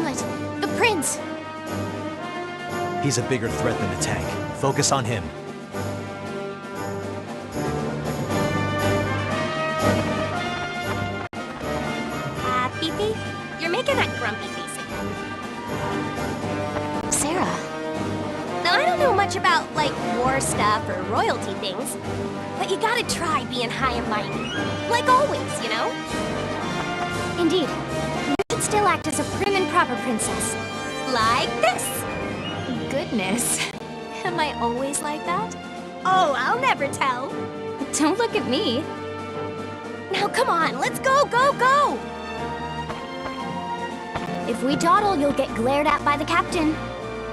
Hamlet! The prince! He's a bigger threat than the tank. Focus on him. Fifi? You're making that grumpy face again. Sarah. Now, I don't know much about, like, war stuff or royalty things, but you gotta try being high and mighty. Like always, you know? Indeed. You should still act as a prim and proper princess. Like this. Goodness. Am I always like that? Oh, I'll never tell. Don't look at me. Now, come on, let's go, go, go! If we dawdle, you'll get glared at by the captain.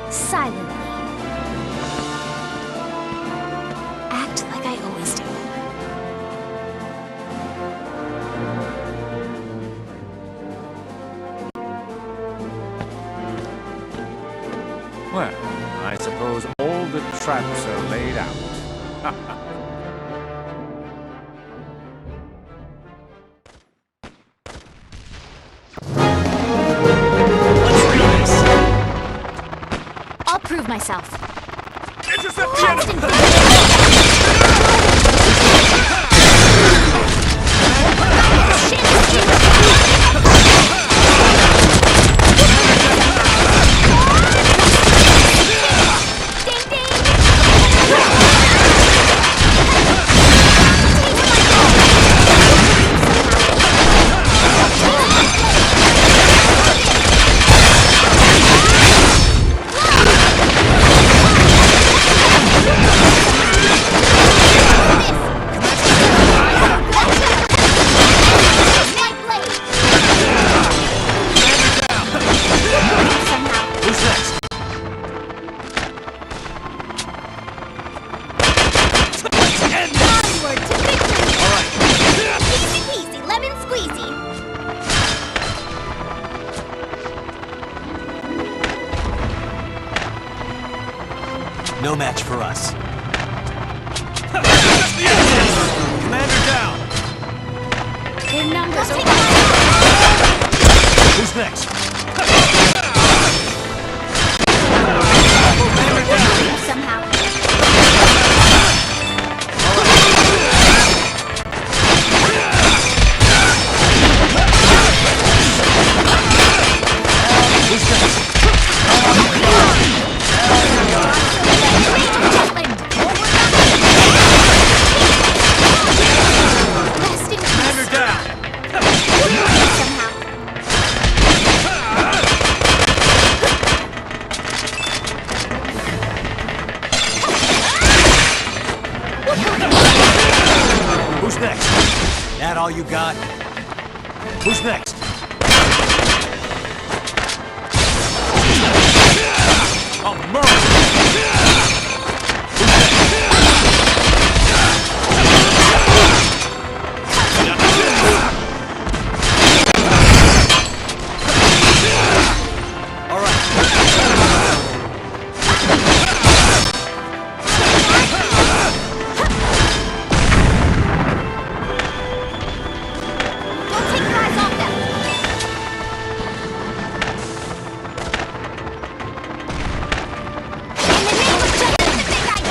Silently. Act like I always do. Well, I suppose all the traps are laid out. I'll prove myself. Intercept the enemy! No match for us. Commander down! Their numbers are Who's next? somehow. Who's next? Commander down! Who's next? That all you got? Who's next? Oh, murder!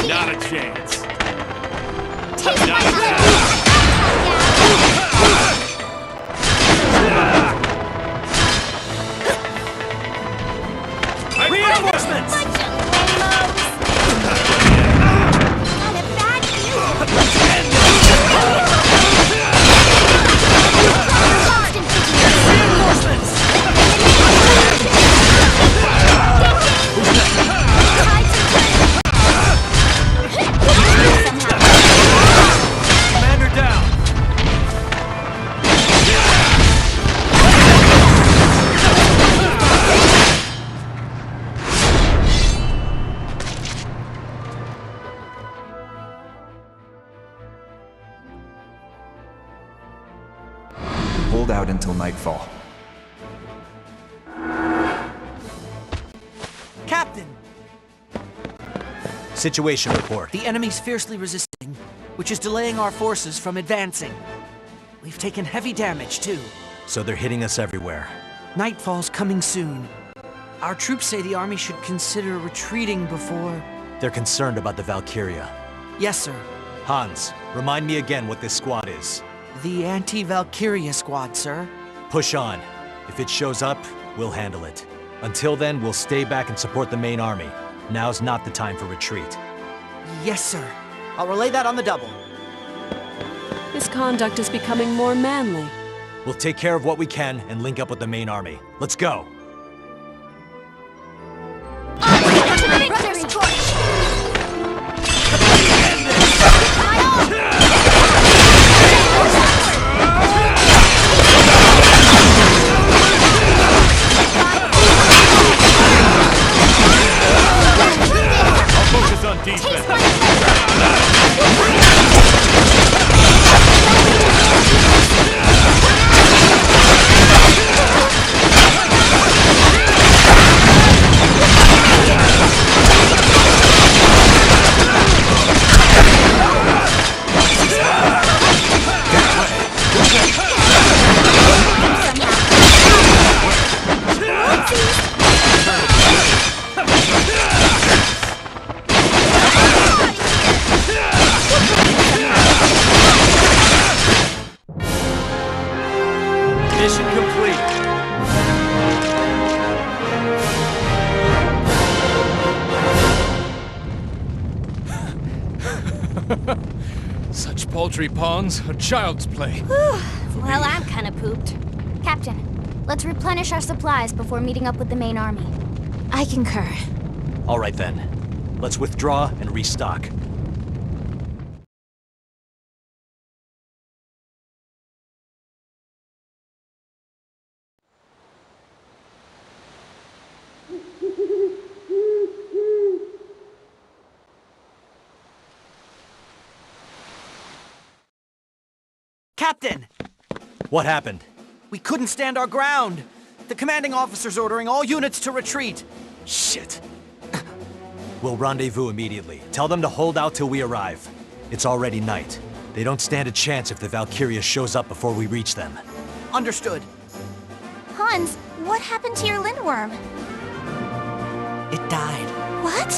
Not a chance. Take my Reinforcements! bunch of lamos. Not a bad deal. Reinforcements! Commander down! Hold out until nightfall. Captain! Situation report. The enemy's fiercely resisting, which is delaying our forces from advancing. We've taken heavy damage, too. So they're hitting us everywhere. Nightfall's coming soon. Our troops say the army should consider retreating before... They're concerned about the Valkyria. Yes, sir. Hans, remind me again what this squad is. The anti-Valkyria squad, sir. Push on. If it shows up, we'll handle it. Until then, we'll stay back and support the main army. Now's not the time for retreat. Yes, sir. I'll relay that on the double. This conduct is becoming more manly. We'll take care of what we can and link up with the main army. Let's go! Focus on defense. Mission complete. Such paltry pawns are child's play. Well, I'm kinda pooped. Captain, let's replenish our supplies before meeting up with the main army. I concur. All right then. Let's withdraw and restock. Captain! What happened? We couldn't stand our ground. The commanding officer's ordering all units to retreat. Shit. We'll rendezvous immediately. Tell them to hold out till we arrive. It's already night. They don't stand a chance if the Valkyria shows up before we reach them. Understood. Hans, what happened to your lindworm? It died What?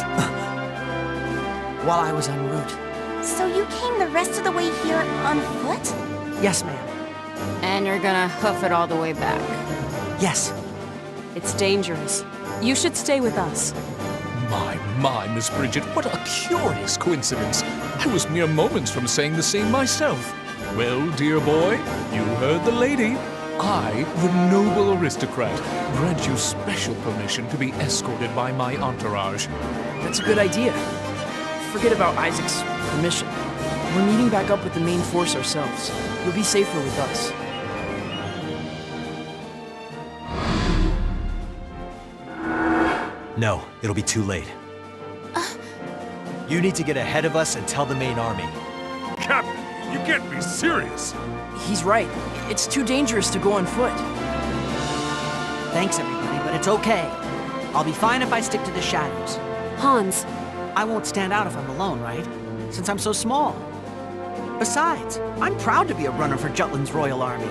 while I was en route. So you came the rest of the way here on foot? Yes, ma'am. And you're gonna hoof it all the way back. Yes. It's dangerous. You should stay with us. My, Miss Bridget, what a curious coincidence. I was mere moments from saying the same myself. Well, dear boy, you heard the lady. I, the noble aristocrat, grant you special permission to be escorted by my entourage. That's a good idea. Forget about Isaac's permission. We're meeting back up with the main force ourselves. You'll be safer with us. No, it'll be too late. You need to get ahead of us and tell the main army. Captain, you can't be serious. He's right. It's too dangerous to go on foot. Thanks, everybody, but it's okay. I'll be fine if I stick to the shadows. Hans, I won't stand out if I'm alone, right? Since I'm so small. Besides, I'm proud to be a runner for Jutland's Royal Army.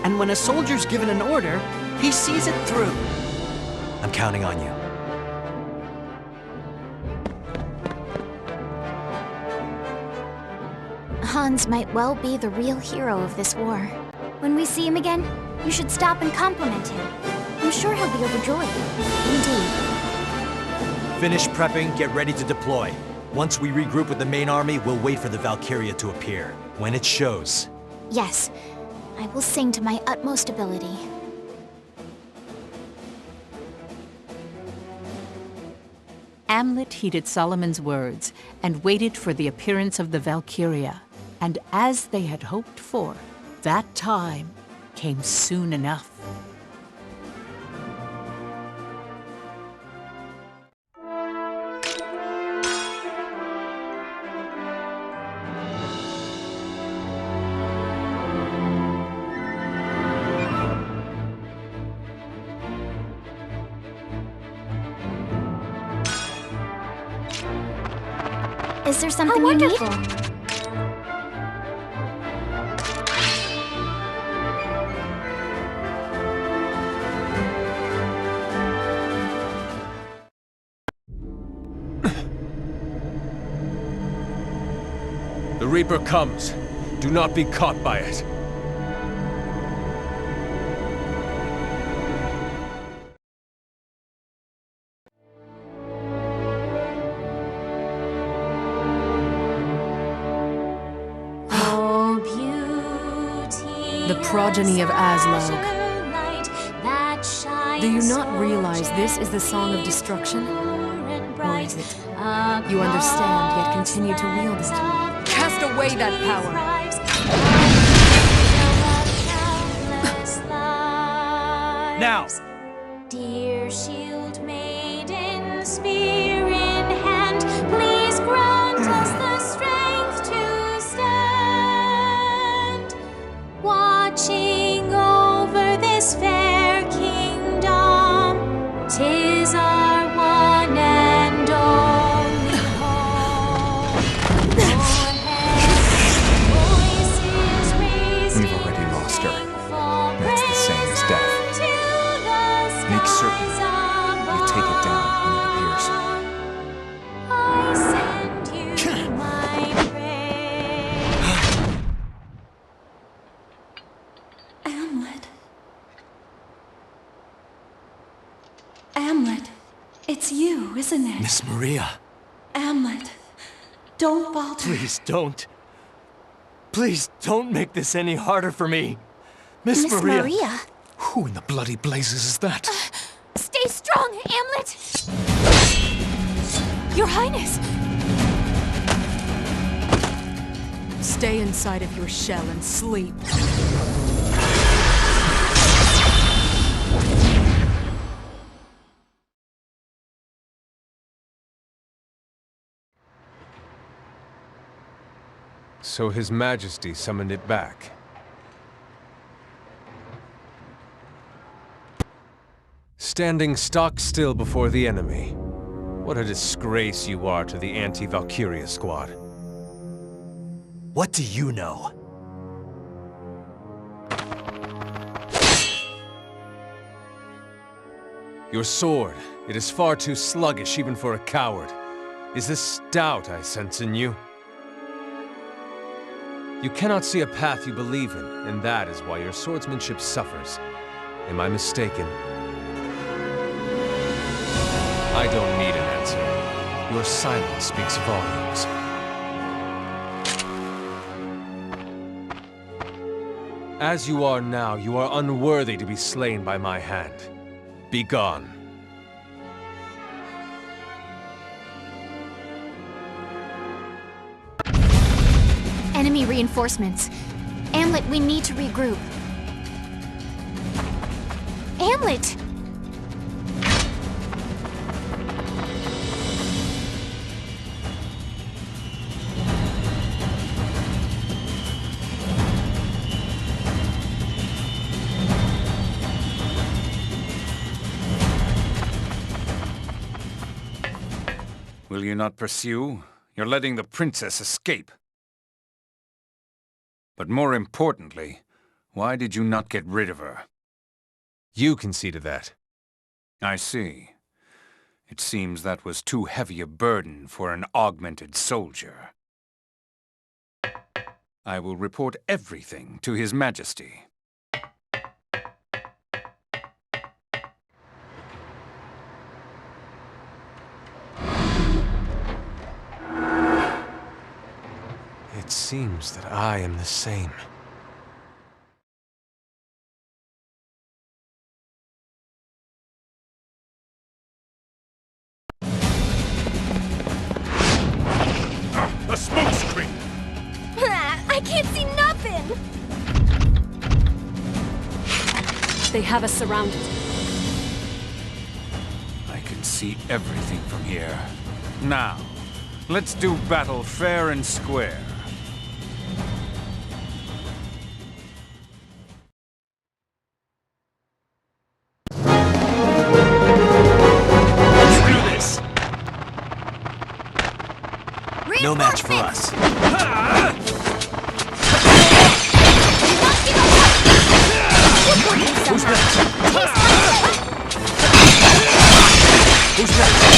And when a soldier's given an order, he sees it through. I'm counting on you. Hans might well be the real hero of this war. When we see him again, you should stop and compliment him. I'm sure he'll be overjoyed. Indeed. Finish prepping, get ready to deploy. Once we regroup with the main army, we'll wait for the Valkyria to appear. When it shows. Yes, I will sing to my utmost ability. Amlet heeded Solomon's words and waited for the appearance of the Valkyria. And as they had hoped for, that time came soon enough. Is there something you need? The Reaper comes. Do not be caught by it. The progeny of Aslaug. Do you not realize this is the song of destruction? Or is it? You understand, yet continue to wield it. Cast away that power! Now! Dear shield maiden, spear in hand, please grant us the strength to stand, watching over this fair kingdom. 'Tis our one and only home. Voices raised. We've already lost her. That's the same as death. Make certain you take it down when it appears. I send you my praise. Amlet. Amlet. It's you, isn't it? Miss Maria. Amlet. Don't falter. Please don't. Please don't make this any harder for me. Miss Maria. Who in the bloody blazes is that? Stay strong, Amlet! Your Highness! Stay inside of your shell and sleep. So His Majesty summoned it back. Standing stock still before the enemy. What a disgrace you are to the anti-Valkyria squad. What do you know? Your sword, it is far too sluggish even for a coward. Is this doubt I sense in you? You cannot see a path you believe in, and that is why your swordsmanship suffers. Am I mistaken? I don't need an answer. Your silence speaks volumes. As you are now, you are unworthy to be slain by my hand. Be gone. Enemy reinforcements. Amlet, we need to regroup. Amlet! Will you not pursue? You're letting the princess escape. But more importantly, why did you not get rid of her? You can see to that. I see. It seems that was too heavy a burden for an augmented soldier. I will report everything to His Majesty. It seems that I am the same. A smoke screen! I can't see nothing! They have us surrounded. I can see everything from here. Now, let's do battle fair and square. No match for us. Who's next? Who's next?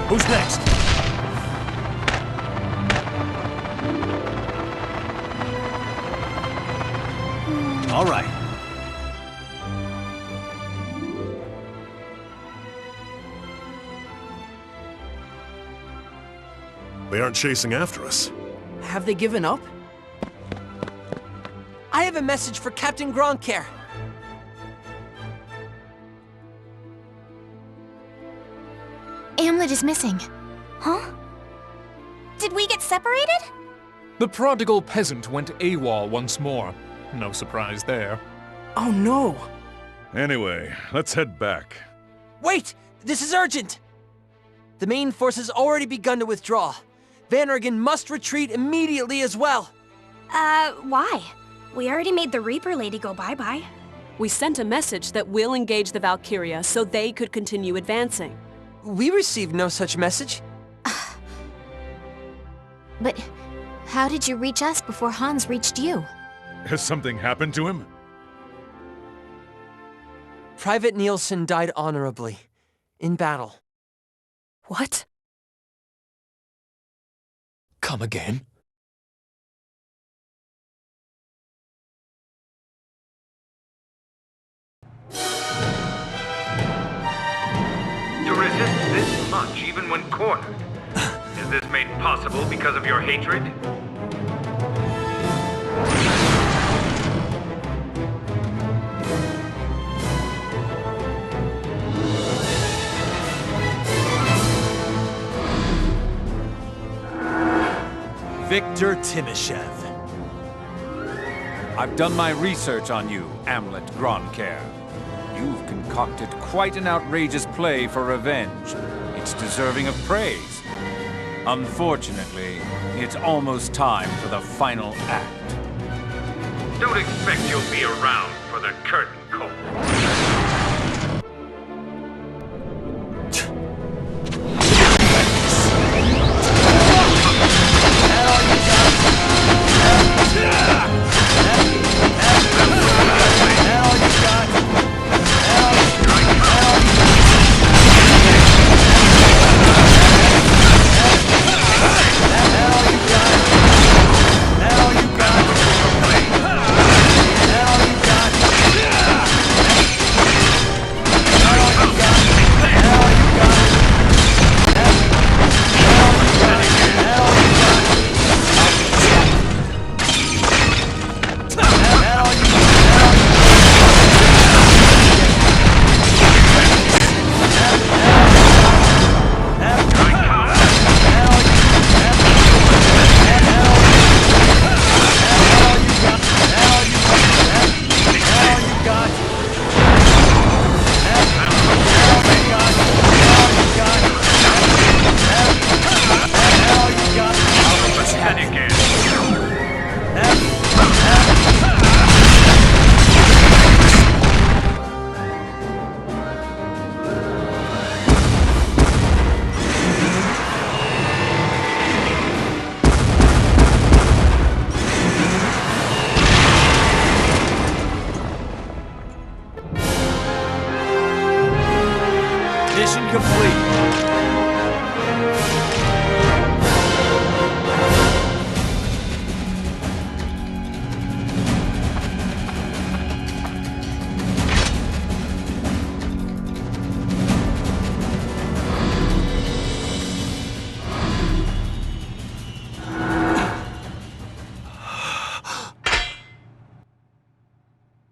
Who's next? All right. They aren't chasing after us. Have they given up? I have a message for Captain Gronkair. Amlet is missing. Huh? Did we get separated? The prodigal peasant went AWOL once more. No surprise there. Oh no! Anyway, let's head back. Wait! This is urgent! The main force has already begun to withdraw. Vanregen must retreat immediately as well. Why? We already made the Reaper Lady go bye-bye. We sent a message that we'll engage the Valkyria so they could continue advancing. We received no such message. But how did you reach us before Hans reached you? Has something happened to him? Private Nielsen died honorably. In battle. What? Come again? To resist this much even when cornered? Is this made possible because of your hatred? Victor Timoshev. I've done my research on you, Amlet Gronkair. You've concocted quite an outrageous play for revenge. It's deserving of praise. Unfortunately, it's almost time for the final act. Don't expect you'll be around for the curtain call. Mission complete.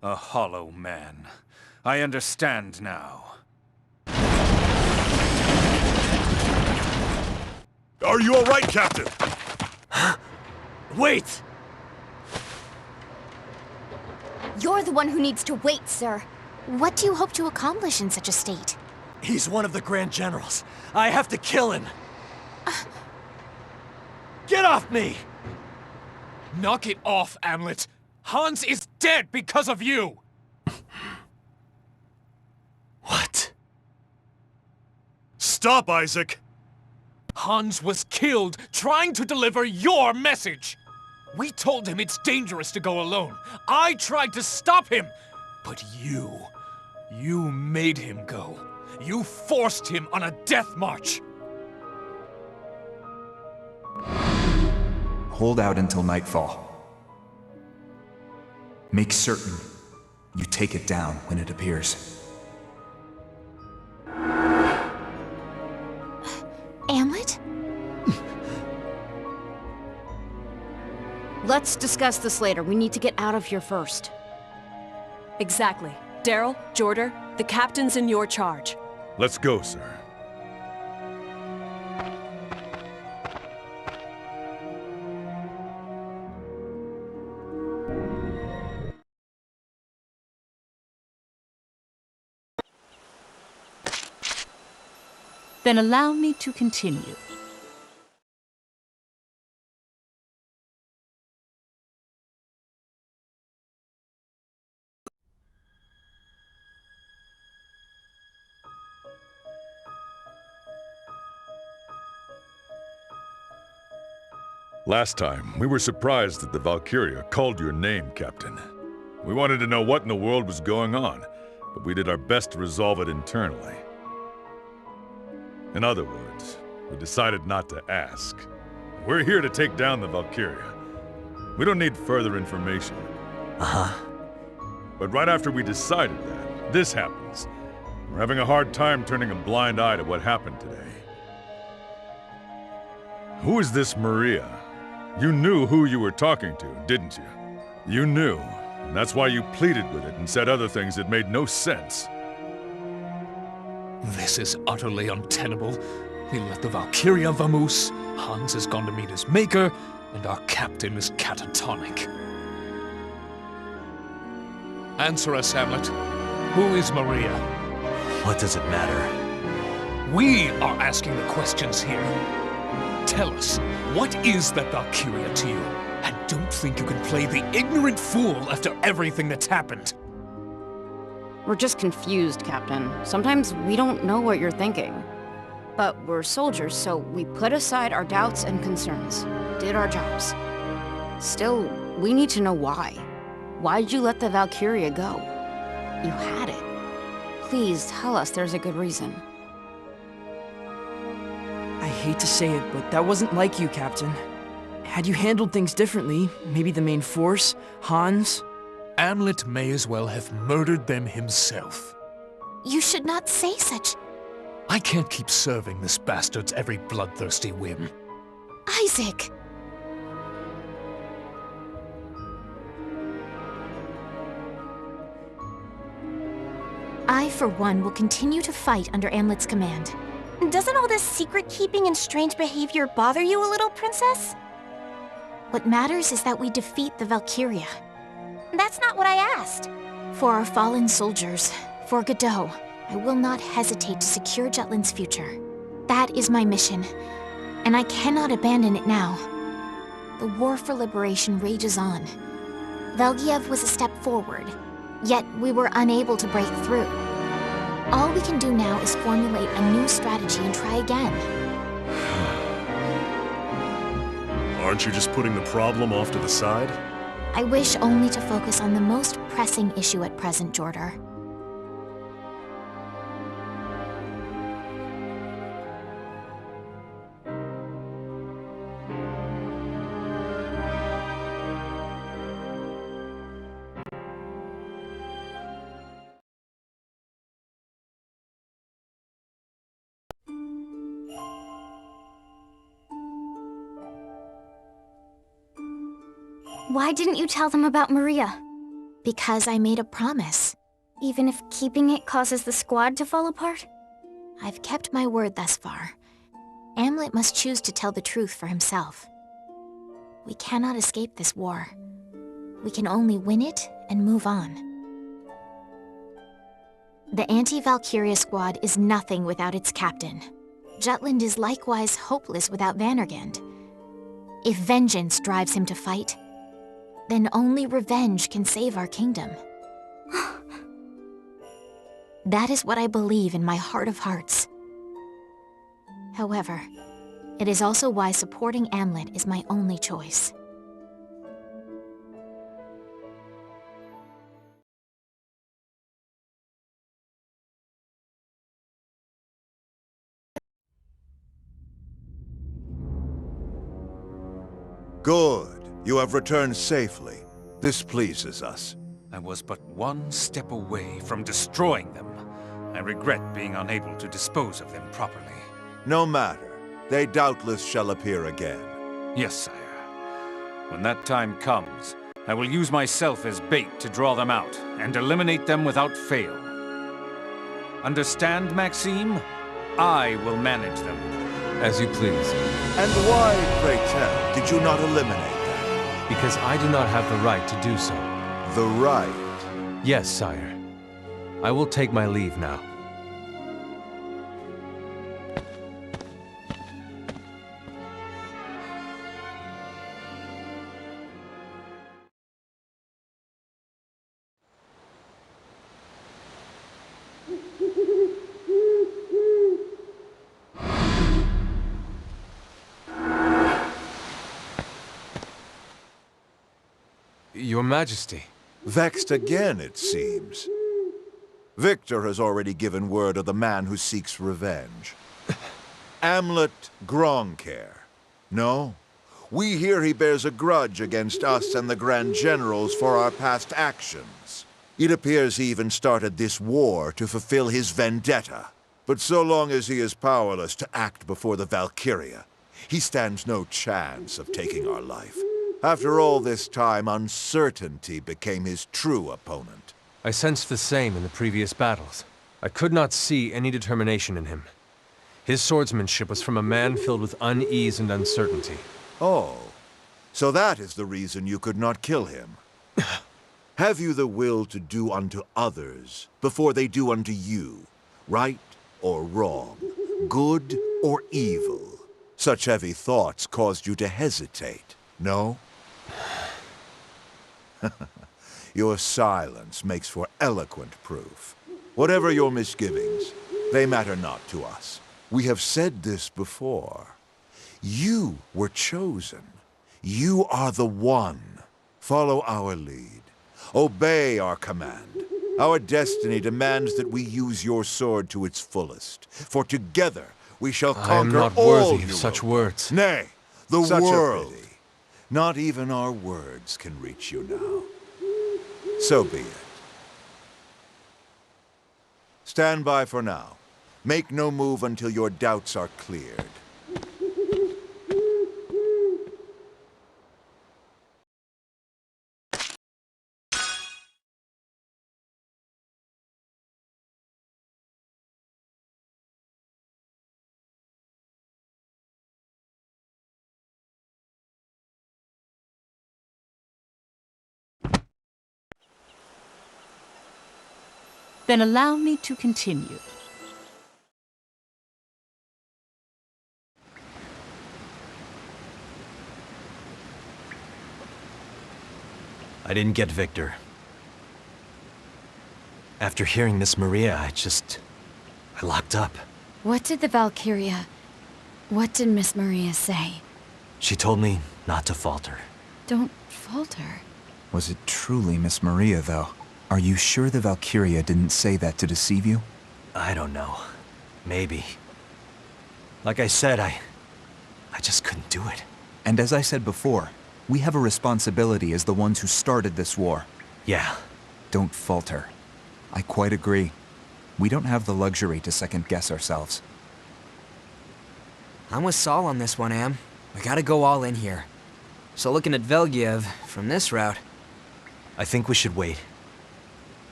A hollow man. I understand now. Are you all right, Captain? Wait! You're the one who needs to wait, sir. What do you hope to accomplish in such a state? He's one of the Grand Generals. I have to kill him. Get off me! Knock it off, Amlet. Hans is dead because of you! What? Stop, Isaac! Hans was killed trying to deliver your message! We told him it's dangerous to go alone. I tried to stop him! But you made him go. You forced him on a death march. hold out until nightfall. Make certain you take it down when it appears. Amlet? Let's discuss this later. We need to get out of here first. Exactly. Daryl, Jorder, the captain's in your charge. Let's go, sir. Then allow me to continue. Last time, we were surprised that the Valkyria called your name, Captain. We wanted to know what in the world was going on, but we did our best to resolve it internally. In other words, we decided not to ask. We're here to take down the Valkyria. We don't need further information. Uh-huh. But right after we decided that, this happens. We're having a hard time turning a blind eye to what happened today. Who is this Maria? You knew who you were talking to, didn't you? You knew, and that's why you pleaded with it and said other things that made no sense. This is utterly untenable. We let the Valkyria vamoose, Hans has gone to meet his maker, and our captain is catatonic. Answer us, Hamlet. Who is Maria? What does it matter? We are asking the questions here. Tell us, what is that Valkyria to you? And don't think you can play the ignorant fool after everything that's happened. We're just confused, Captain. Sometimes we don't know what you're thinking. But we're soldiers, so we put aside our doubts and concerns. Did our jobs. Still, we need to know why. Why'd you let the Valkyria go? You had it. Please tell us there's a good reason. I hate to say it, but that wasn't like you, Captain. Had you handled things differently, maybe the main force, Hans... Hamlet may as well have murdered them himself. You should not say such... I can't keep serving this bastard's every bloodthirsty whim. Isaac! I, for one, will continue to fight under Amlet's command. Doesn't all this secret-keeping and strange behavior bother you a little, Princess? What matters is that we defeat the Valkyria. That's not what I asked. For our fallen soldiers, for Godot, I will not hesitate to secure Jutland's future. That is my mission, and I cannot abandon it now. The war for liberation rages on. Velgiev was a step forward, yet we were unable to break through. All we can do now is formulate a new strategy and try again. Aren't you just putting the problem off to the side? I wish only to focus on the most pressing issue at present, Jorder. Why didn't you tell them about Maria? Because I made a promise. Even if keeping it causes the squad to fall apart? I've kept my word thus far. Hamlet must choose to tell the truth for himself. We cannot escape this war. We can only win it and move on. The anti-Valkyria squad is nothing without its captain. Jutland is likewise hopeless without Vannergand. If vengeance drives him to fight, then only revenge can save our kingdom. That is what I believe in my heart of hearts. However, it is also why supporting Hamlet is my only choice. Good. You have returned safely. This pleases us. I was but one step away from destroying them. I regret being unable to dispose of them properly. No matter. They doubtless shall appear again. Yes, sire. When that time comes, I will use myself as bait to draw them out and eliminate them without fail. Understand, Maxime? I will manage them. As you please. And why, pray tell, did you not eliminate them? Because I do not have the right to do so. The right? Yes, sire. I will take my leave now. Your Majesty. Vexed again, it seems. Victor has already given word of the man who seeks revenge. Amlet Gronkair. No? We hear he bears a grudge against us and the Grand Generals for our past actions. It appears he even started this war to fulfill his vendetta. But so long as he is powerless to act before the Valkyria, he stands no chance of taking our life. After all this time, uncertainty became his true opponent. I sensed the same in the previous battles. I could not see any determination in him. His swordsmanship was from a man filled with unease and uncertainty. Oh, so that is the reason you could not kill him. Have you the will to do unto others before they do unto you, right or wrong, good or evil? Such heavy thoughts caused you to hesitate, no? Your silence makes for eloquent proof. Whatever your misgivings, they matter not to us. We have said this before. You were chosen. You are the one. Follow our lead. Obey our command. Our destiny demands that we use your sword to its fullest. For together we shall conquer all. I am not worthy of such words. Nay, the Such a world. pity. Not even our words can reach you now. So be it. Stand by for now. Make no move until your doubts are cleared. Then allow me to continue. I didn't get Victor. After hearing Miss Maria, I locked up. What did the Valkyria... What did Miss Maria say? She told me not to falter. Don't falter. Was it truly Miss Maria, though? Are you sure the Valkyria didn't say that to deceive you? I don't know. Maybe. Like I said, I just couldn't do it. And as I said before, we have a responsibility as the ones who started this war. Yeah. Don't falter. I quite agree. We don't have the luxury to second-guess ourselves. I'm with Saul on this one, Am. We gotta go all in here. So looking at Velgiev from this route... I think we should wait.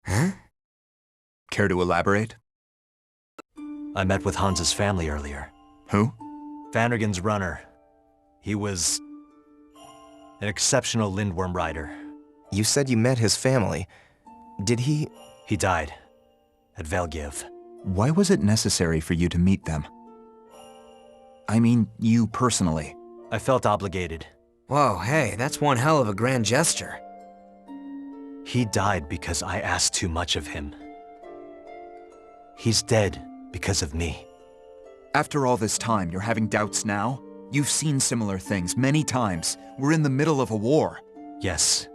Huh? Care to elaborate? I met with Hans's family earlier. Who? Vannergan's runner. He was an exceptional Lindworm rider. You said you met his family. Did he... He died. At Velgiev. Why was it necessary for you to meet them? I mean, you personally. I felt obligated. Whoa, hey, that's one hell of a grand gesture. He died because I asked too much of him. He's dead because of me. After all this time, you're having doubts now? You've seen similar things many times. We're in the middle of a war. Yes.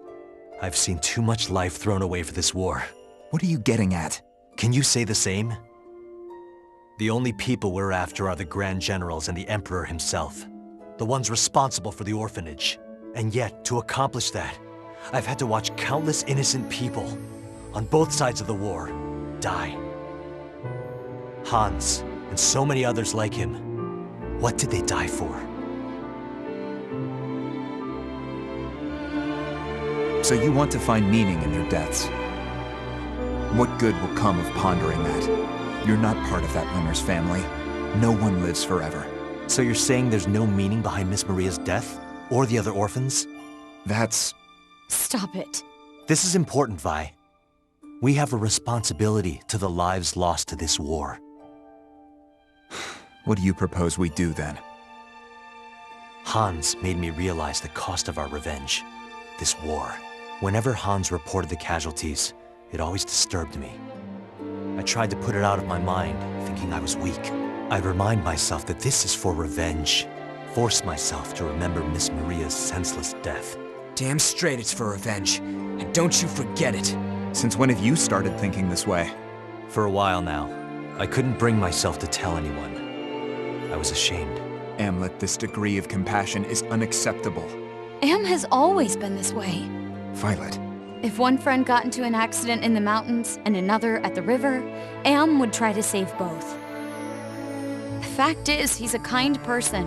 I've seen too much life thrown away for this war. What are you getting at? Can you say the same? The only people we're after are the Grand Generals and the Emperor himself. the ones responsible for the orphanage. And yet, to accomplish that, I've had to watch countless innocent people, on both sides of the war, die. Hans, and so many others like him. What did they die for? So you want to find meaning in their deaths. What good will come of pondering that? You're not part of that runner's family. No one lives forever. So you're saying there's no meaning behind Miss Maria's death? Or the other orphans? That's... Stop it. This is important, Vi. We have a responsibility to the lives lost to this war. What do you propose we do then? Hans made me realize the cost of our revenge. This war. Whenever Hans reported the casualties, it always disturbed me. I tried to put it out of my mind, thinking I was weak. I'd remind myself that this is for revenge. Force myself to remember Miss Maria's senseless death. Damn straight it's for revenge. And don't you forget it. Since when have you started thinking this way? For a while now. I couldn't bring myself to tell anyone. I was ashamed. Amlet, this degree of compassion is unacceptable. Am has always been this way. Violet. If one friend got into an accident in the mountains and another at the river, Am would try to save both. The fact is, he's a kind person.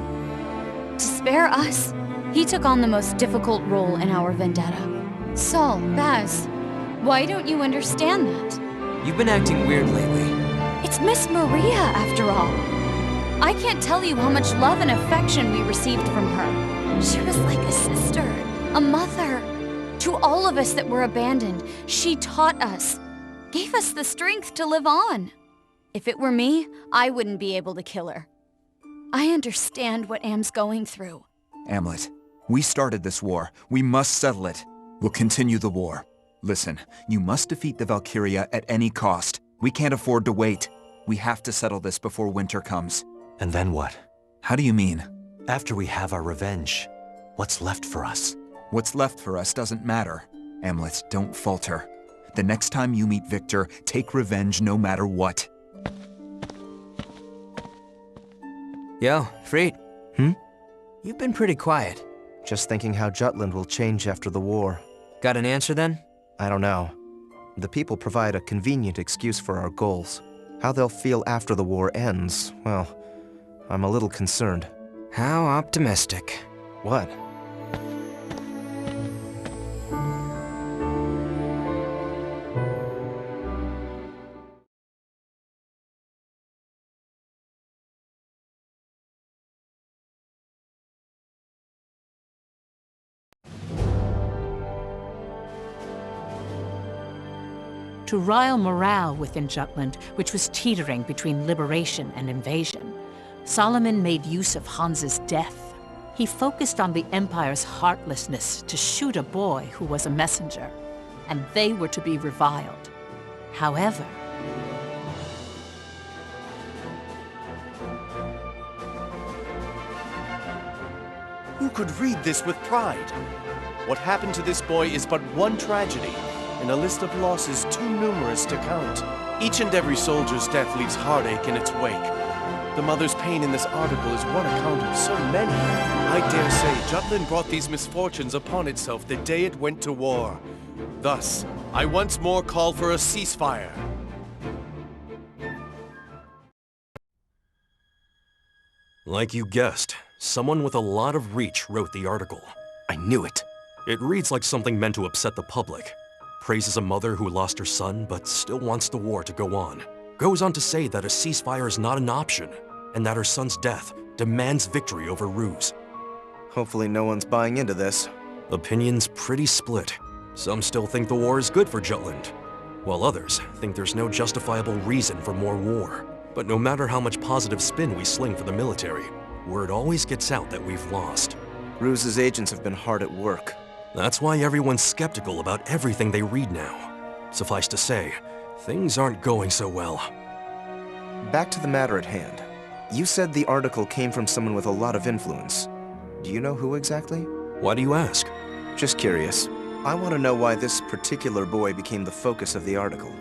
To spare us, he took on the most difficult role in our vendetta. Sol, Baz, why don't you understand that? You've been acting weird lately. It's Miss Maria, after all. I can't tell you how much love and affection we received from her. She was like a sister, a mother. To all of us that were abandoned, she taught us, gave us the strength to live on. If it were me, I wouldn't be able to kill her. I understand what Am's going through. Amlet, we started this war. We must settle it. We'll continue the war. Listen, you must defeat the Valkyria at any cost. We can't afford to wait. We have to settle this before winter comes. And then what? How do you mean? After we have our revenge, what's left for us? What's left for us doesn't matter. Amlet, don't falter. The next time you meet Victor, take revenge no matter what. Yo, Freed. You've been pretty quiet. Just thinking how Jutland will change after the war. Got an answer then? I don't know. The people provide a convenient excuse for our goals. How they'll feel after the war ends, well, I'm a little concerned. How optimistic. What? To rile morale within Jutland, which was teetering between liberation and invasion, Solomon made use of Hans's death. He focused on the Empire's heartlessness to shoot a boy who was a messenger, and they were to be reviled. However, who could read this with pride? What happened to this boy is but one tragedy, in a list of losses too numerous to count. Each and every soldier's death leaves heartache in its wake. The mother's pain in this article is one account of so many. I dare say Jutland brought these misfortunes upon itself the day it went to war. Thus, I once more call for a ceasefire. Like you guessed, someone with a lot of reach wrote the article. I knew it. It reads like something meant to upset the public. Praises a mother who lost her son but still wants the war to go on. Goes on to say that a ceasefire is not an option, and that her son's death demands victory over Ruse. Hopefully no one's buying into this. Opinions pretty split. Some still think the war is good for Jutland, while others think there's no justifiable reason for more war. But no matter how much positive spin we sling for the military, word always gets out that we've lost. Ruse's agents have been hard at work. That's why everyone's skeptical about everything they read now. Suffice to say, things aren't going so well. Back to the matter at hand. You said the article came from someone with a lot of influence. Do you know who exactly? Why do you ask? Just curious. I want to know why this particular boy became the focus of the article.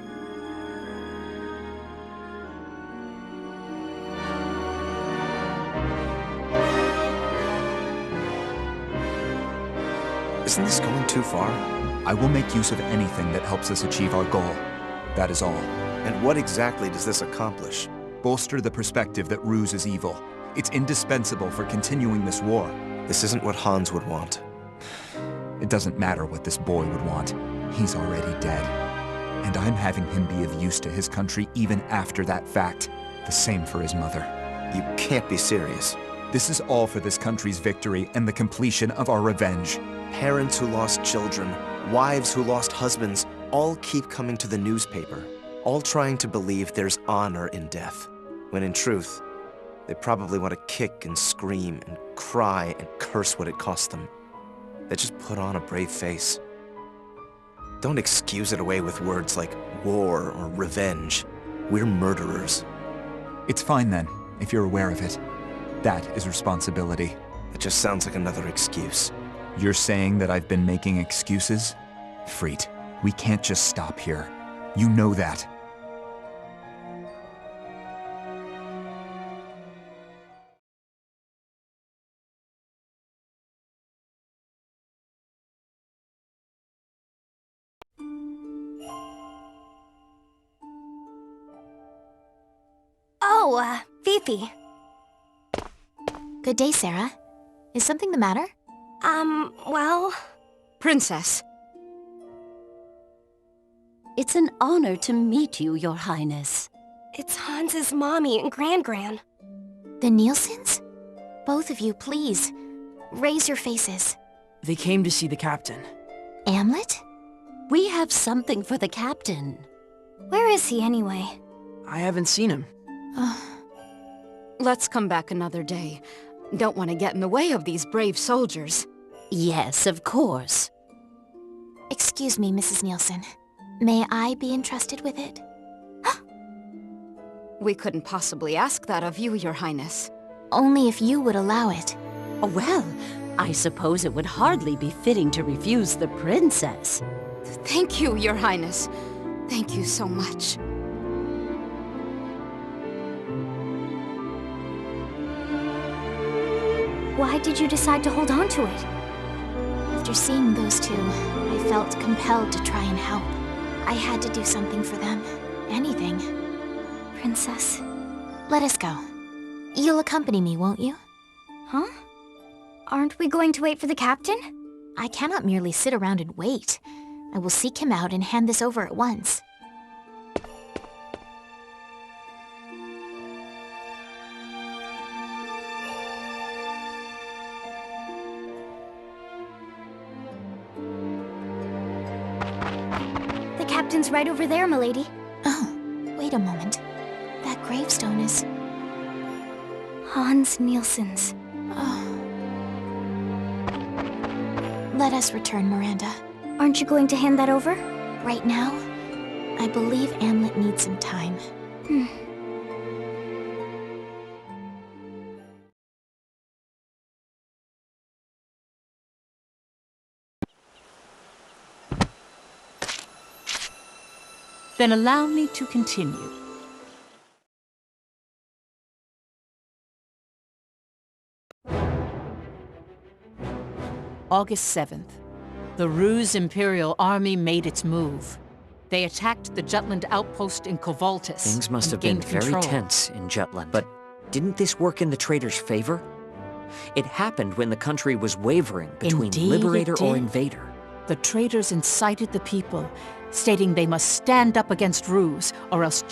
Isn't this going too far? I will make use of anything that helps us achieve our goal. That is all. And what exactly does this accomplish? Bolster the perspective that ruse is evil. It's indispensable for continuing this war. This isn't what Hans would want. It doesn't matter what this boy would want. He's already dead. And I'm having him be of use to his country even after that fact. The same for his mother. You can't be serious. This is all for this country's victory and the completion of our revenge. Parents who lost children, wives who lost husbands, all keep coming to the newspaper, all trying to believe there's honor in death, when in truth, they probably want to kick and scream and cry and curse what it cost them. They just put on a brave face. Don't excuse it away with words like war or revenge. We're murderers. It's fine then, if you're aware of it. That is responsibility. It just sounds like another excuse. You're saying that I've been making excuses? Freet, we can't just stop here. You know that. Oh, Fifi. Good day, Sarah. Is something the matter? Well... Princess. It's an honor to meet you, Your Highness. It's Hans's mommy and Gran-Gran. The Nielsen's? Both of you, please. Raise your faces. They came to see the captain. Amlet? We have something for the captain. Where is he, anyway? I haven't seen him. Let's come back another day. Don't want to get in the way of these brave soldiers. Yes, of course. Excuse me, Mrs. Nielsen. May I be entrusted with it? We couldn't possibly ask that of you, Your Highness. Only if you would allow it. Well, I suppose it would hardly be fitting to refuse the princess. Thank you, Your Highness. Thank you so much. Why did you decide to hold on to it? After seeing those two, I felt compelled to try and help. I had to do something for them. Anything. Princess. Let us go. You'll accompany me, won't you? Huh? Aren't we going to wait for the captain? I cannot merely sit around and wait. I will seek him out and hand this over at once. The captain's right over there, milady. Oh, wait a moment. That gravestone is... Hans Nielsen's. Oh. Let us return, Miranda. Aren't you going to hand that over? Right now, I believe Amlet needs some time. Then allow me to continue. August 7th. The Ruse Imperial Army made its move. They attacked the Jutland outpost in Kovaltis. Things must have been gained very control. tense in Jutland. But didn't this work in the traitors' favor? It happened when the country was wavering between Indeed, liberator it or did. invader. The traitors incited the people, stating they must stand up against Ruse, or else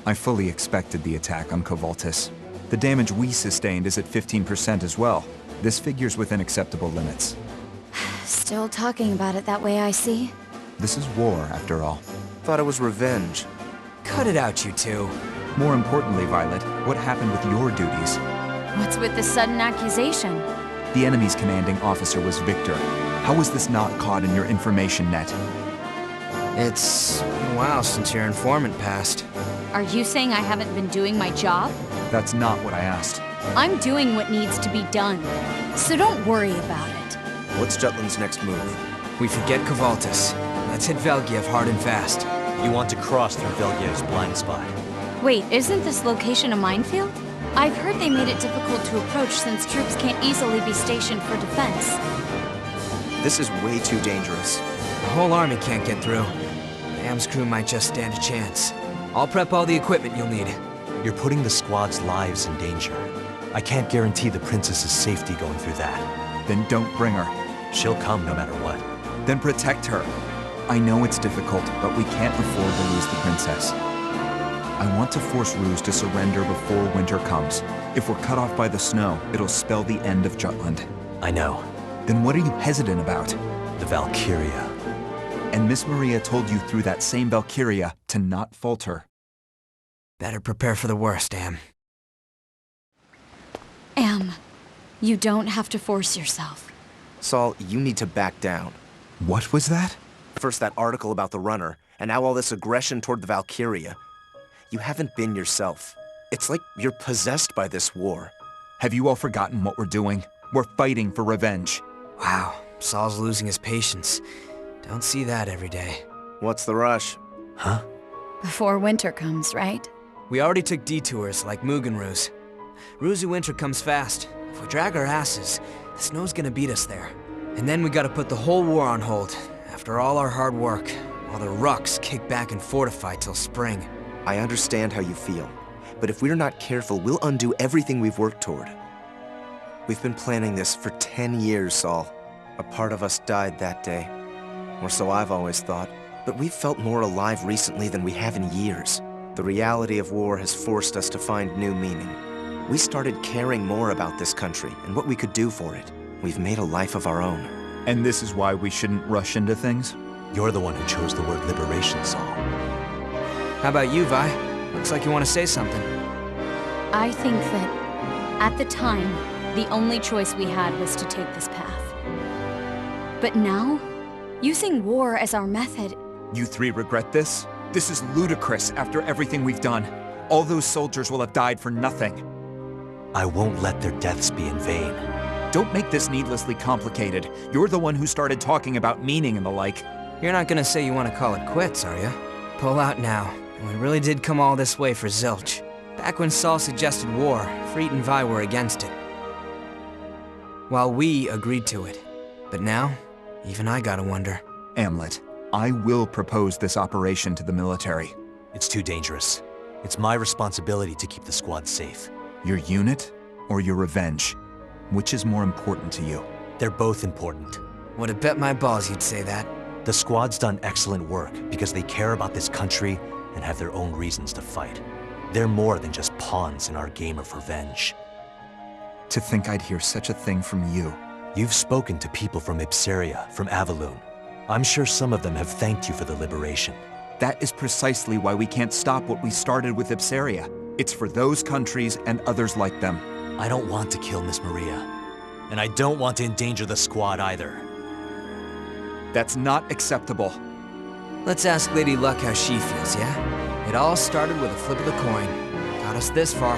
I fully expected the attack on Kovaltis. The damage we sustained is at 15% as well. This figure's within acceptable limits. Still talking about it that way, I see. This is war, after all. Thought it was revenge. Cut it out, you two. More importantly, Violet, what happened with your duties? What's with this sudden accusation? The enemy's commanding officer was Victor. How was this not caught in your information net? It's been a while since your informant passed. Are you saying I haven't been doing my job? That's not what I asked. I'm doing what needs to be done, so don't worry about it. What's Jutland's next move? We forget Kovaltis. Let's hit Velgiev hard and fast. You want to cross through Velgiev's blind spot. Wait, isn't this location a minefield? I've heard they made it difficult to approach since troops can't easily be stationed for defense. This is way too dangerous. The whole army can't get through. Am's crew might just stand a chance. I'll prep all the equipment you'll need. You're putting the squad's lives in danger. I can't guarantee the princess's safety going through that. Then don't bring her. She'll come no matter what. Then protect her. I know it's difficult, but we can't afford to lose the princess. I want to force Ruse to surrender before winter comes. If we're cut off by the snow, it'll spell the end of Jutland. I know. Then what are you hesitant about? The Valkyria. And Miss Maria told you through that same Valkyria to not falter. Better prepare for the worst, Am. Am, you don't have to force yourself. Saul, you need to back down. What was that? First that article about the runner, and now all this aggression toward the Valkyria. You haven't been yourself. It's like you're possessed by this war. Have you all forgotten what we're doing? We're fighting for revenge. Wow, Saul's losing his patience. Don't see that every day. What's the rush? Huh? Before winter comes, right? We already took detours, like Mugenruz. Ruzu winter comes fast. If we drag our asses, the snow's gonna beat us there. And then we gotta put the whole war on hold, after all our hard work, while the Rucks kick back and fortify till spring. I understand how you feel, but if we're not careful, we'll undo everything we've worked toward. We've been planning this for 10 years, Saul. A part of us died that day. Or so I've always thought. But we've felt more alive recently than we have in years. The reality of war has forced us to find new meaning. We started caring more about this country and what we could do for it. We've made a life of our own. And this is why we shouldn't rush into things? You're the one who chose the word liberation, Saul. How about you, Vi? Looks like you want to say something. I think that, at the time, the only choice we had was to take this path. But now, using war as our method... You three regret this? This is ludicrous after everything we've done. All those soldiers will have died for nothing. I won't let their deaths be in vain. Don't make this needlessly complicated. You're the one who started talking about meaning and the like. You're not gonna say you want to call it quits, are you? Pull out now. And we really did come all this way for zilch. Back when Saul suggested war, Freet and Vi were against it. While we agreed to it. But now, even I gotta wonder. Amlet, I will propose this operation to the military. It's too dangerous. It's my responsibility to keep the squad safe. Your unit or your revenge? Which is more important to you? They're both important. Would have bet my balls you'd say that. The squad's done excellent work because they care about this country and have their own reasons to fight. They're more than just pawns in our game of revenge. To think I'd hear such a thing from you. You've spoken to people from Ipsaria, from Avaloon. I'm sure some of them have thanked you for the liberation. That is precisely why we can't stop what we started with Ipsaria. It's for those countries and others like them. I don't want to kill Miss Maria. And I don't want to endanger the squad either. That's not acceptable. Let's ask Lady Luck how she feels, yeah? It all started with a flip of the coin. Got us this far.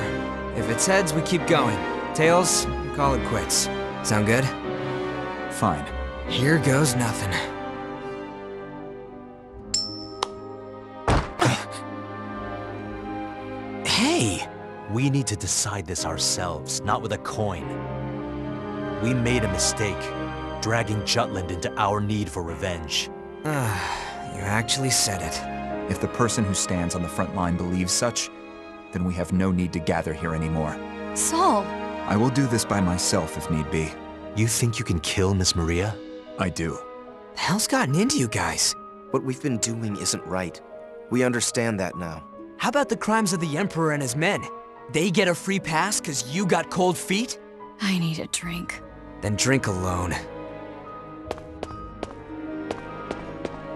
If it's heads, we keep going. Tails, we call it quits. Sound good? Fine. Here goes nothing. Hey! We need to decide this ourselves, not with a coin. We made a mistake, dragging Jutland into our need for revenge. You actually said it. If the person who stands on the front line believes such, then we have no need to gather here anymore. Saul! I will do this by myself if need be. You think you can kill Miss Maria? I do. The hell's gotten into you guys? What we've been doing isn't right. We understand that now. How about the crimes of the Emperor and his men? They get a free pass because you got cold feet? I need a drink. Then drink alone.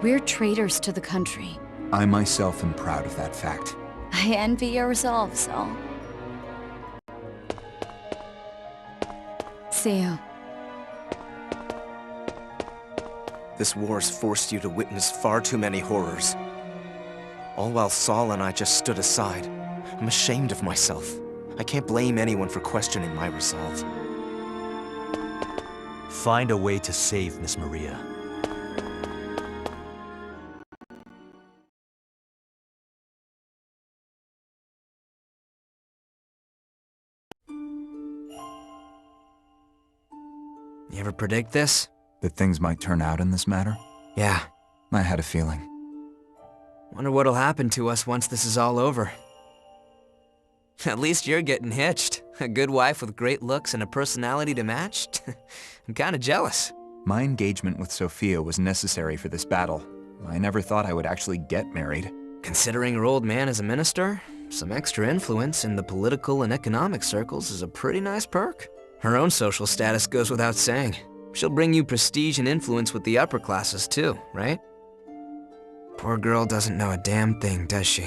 We're traitors to the country. I myself am proud of that fact. I envy your resolve, Saul. See you. This war's forced you to witness far too many horrors. All while Saul and I just stood aside. I'm ashamed of myself. I can't blame anyone for questioning my resolve. Find a way to save Miss Maria. You ever predict this? That things might turn out in this matter? Yeah. I had a feeling. Wonder what'll happen to us once this is all over. At least you're getting hitched. A good wife with great looks and a personality to match? I'm kinda jealous. My engagement with Sophia was necessary for this battle. I never thought I would actually get married. Considering her old man is a minister, some extra influence in the political and economic circles is a pretty nice perk. Her own social status goes without saying. She'll bring you prestige and influence with the upper classes too, right? Poor girl doesn't know a damn thing, does she?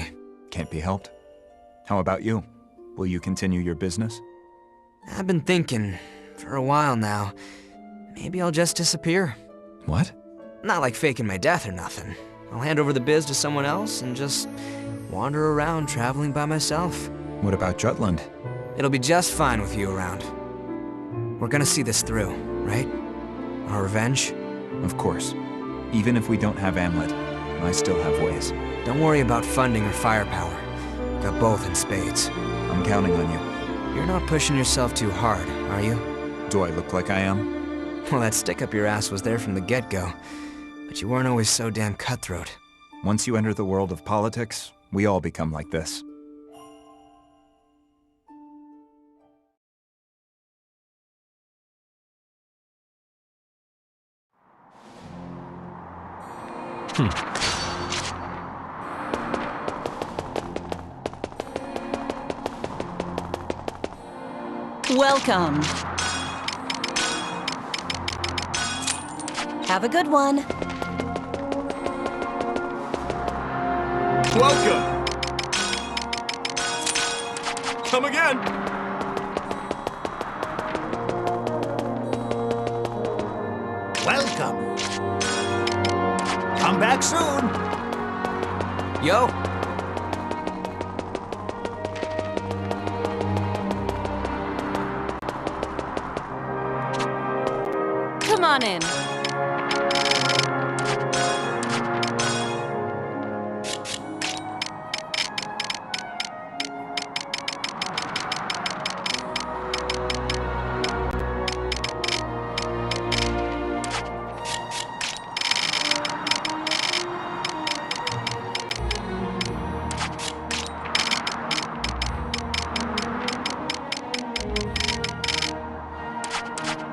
Can't be helped. How about you? Will you continue your business? I've been thinking, for a while now, maybe I'll just disappear. What? Not like faking my death or nothing. I'll hand over the biz to someone else and just wander around traveling by myself. What about Jutland? It'll be just fine with you around. We're gonna see this through, right? Our revenge? Of course. Even if we don't have Amlet, I still have ways. Don't worry about funding or firepower. Got both in spades. I'm counting on you. You're not pushing yourself too hard, are you? Do I look like I am? Well, that stick up your ass was there from the get-go. But you weren't always so damn cutthroat. Once you enter the world of politics, we all become like this. Welcome. Have a good one. Welcome! Come again! Welcome. Come back soon. Yo! Come on in.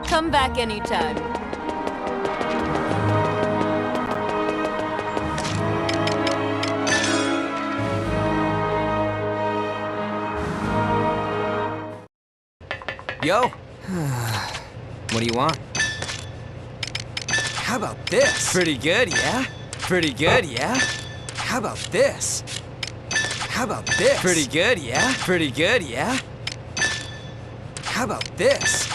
Come back anytime. Yo! What do you want? How about this? Pretty good, yeah? Pretty good, yeah? How about this? How about this? Pretty good, yeah? Pretty good, yeah? How about this?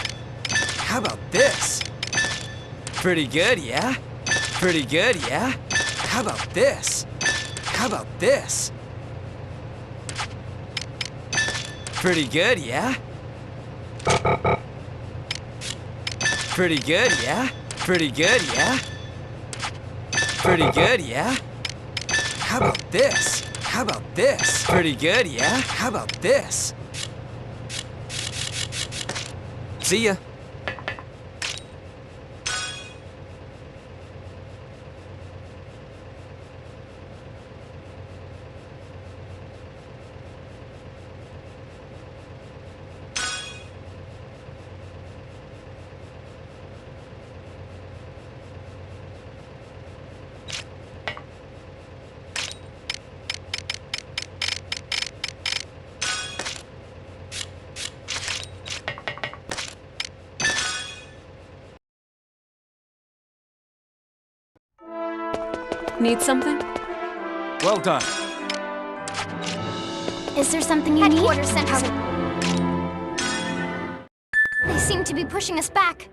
How about this? Pretty good, yeah? Pretty good, yeah? How about this? How about this? Pretty good, yeah? Pretty good, yeah? Pretty good, yeah? Pretty good, yeah? How about this? How about this? Pretty good, yeah? How about this? See ya. Need something? Well done. Is there something you need? Headquarters sent us. They seem to be pushing us back.